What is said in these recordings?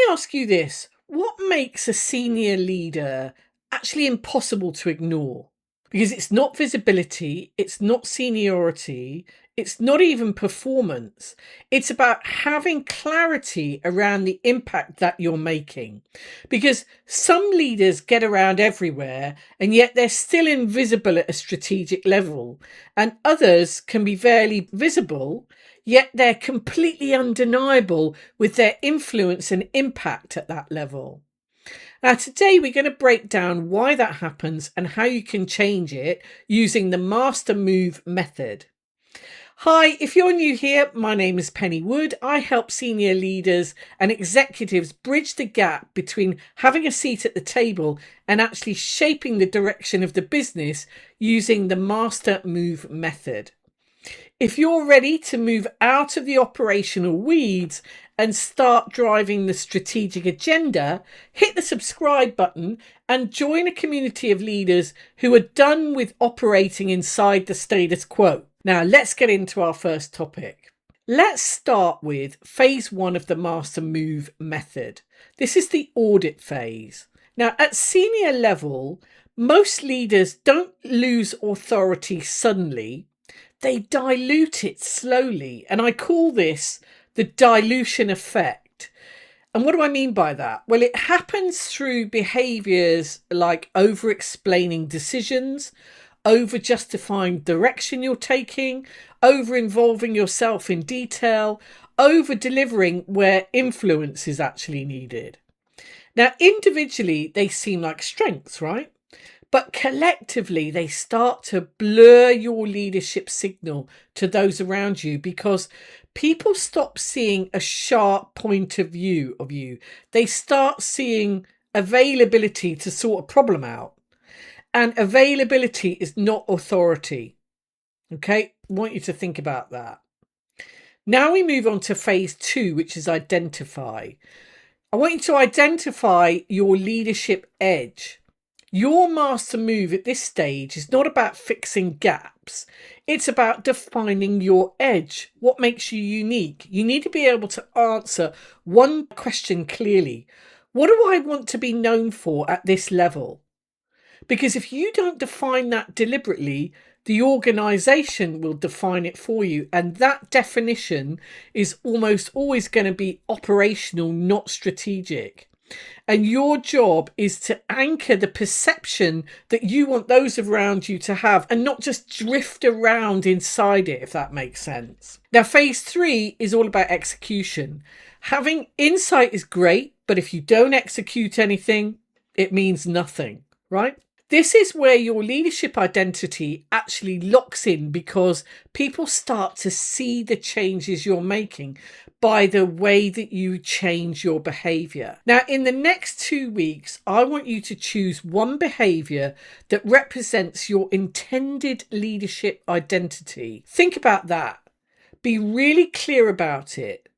ask you this. What makes a senior leader actually impossible to ignore? Because it's not visibility, it's not seniority, it's not even performance. It's about having clarity around the impact that you're making. Because some leaders get around everywhere and yet they're still invisible at a strategic level, and others can be barely visible, yet they're completely undeniable with their influence and impact at that level. Now, today we're going to break down why that happens and how you can change it using the master move method. Hi, if you're new here, my name is Penny Wood. I help senior leaders and executives bridge the gap between having a seat at the table and actually shaping the direction of the business using the master move method. If you're ready to move out of the operational weeds and start driving the strategic agenda, hit the subscribe button and join a community of leaders who are done with operating inside the status quo. Now, let's get into our first topic. Let's start with phase 1 of the master move method. This is the audit phase. Now, at senior level, most leaders don't lose authority suddenly. They dilute it slowly, and I call this the dilution effect. And what do I mean by that? Well, it happens through behaviours like over-explaining decisions, over-justifying direction you're taking, over-involving yourself in detail, over-delivering where influence is actually needed. Now, individually, they seem like strengths, right? But collectively, they start to blur your leadership signal to those around you because people stop seeing a sharp point of view of you. They start seeing availability to sort a problem out. And availability is not authority. Okay, I want you to think about that. Now we move on to phase 2, which is identify. I want you to identify your leadership edge. Your master move at this stage is not about fixing gaps. It's about defining your edge. What makes you unique? You need to be able to answer one question clearly. What do I want to be known for at this level? Because if you don't define that deliberately, the organization will define it for you. And that definition is almost always going to be operational, not strategic. And your job is to anchor the perception that you want those around you to have and not just drift around inside it, if that makes sense. Now, phase 3 is all about execution. Having insight is great, but if you don't execute anything, it means nothing, right? This is where your leadership identity actually locks in because people start to see the changes you're making by the way that you change your behavior. Now, in the next 2 weeks, I want you to choose one behavior that represents your intended leadership identity. Think about that. Be really clear about it.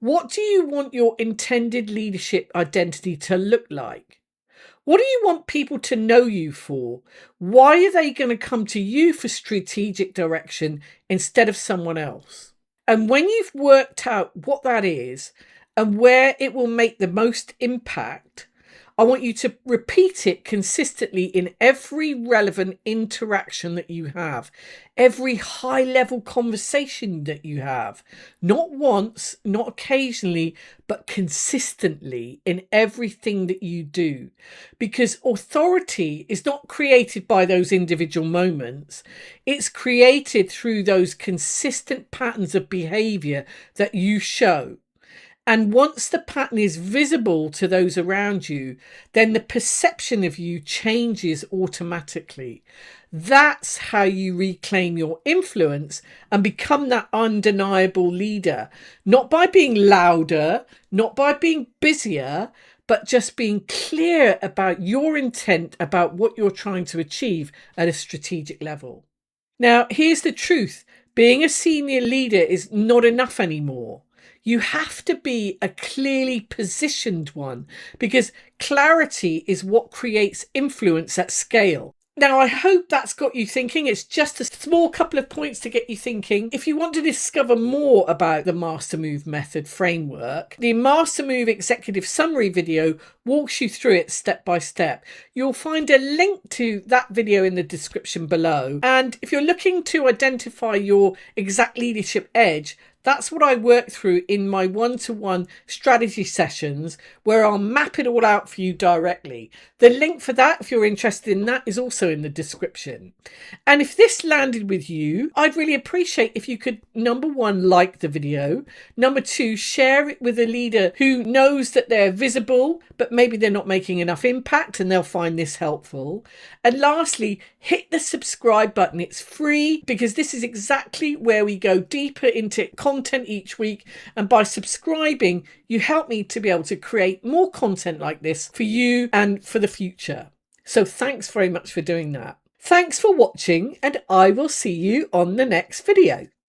What do you want your intended leadership identity to look like? What do you want people to know you for? Why are they going to come to you for strategic direction instead of someone else? And when you've worked out what that is and where it will make the most impact, I want you to repeat it consistently in every relevant interaction that you have, every high-level conversation that you have, not once, not occasionally, but consistently in everything that you do. Because authority is not created by those individual moments. It's created through those consistent patterns of behavior that you show. And once the pattern is visible to those around you, then the perception of you changes automatically. That's how you reclaim your influence and become that undeniable leader. Not by being louder, not by being busier, but just being clear about your intent, about what you're trying to achieve at a strategic level. Now, here's the truth. Being a senior leader is not enough anymore. You have to be a clearly positioned one because clarity is what creates influence at scale. Now, I hope that's got you thinking. It's just a small couple of points to get you thinking. If you want to discover more about the Master Move method framework, the Master Move executive summary video walks you through it step by step. You'll find a link to that video in the description below. And if you're looking to identify your exact leadership edge, that's what I work through in my one-to-one strategy sessions, where I'll map it all out for you directly. The link for that, if you're interested in that, is also in the description. And if this landed with you, I'd really appreciate if you could, number one, like the video. Number two, share it with a leader who knows that they're visible, but maybe they're not making enough impact and they'll find this helpful. And lastly, hit the subscribe button. It's free, because this is exactly where we go deeper into content each week. And by subscribing, you help me to be able to create more content like this for you and for the future. So thanks very much for doing that. Thanks for watching, and I will see you on the next video.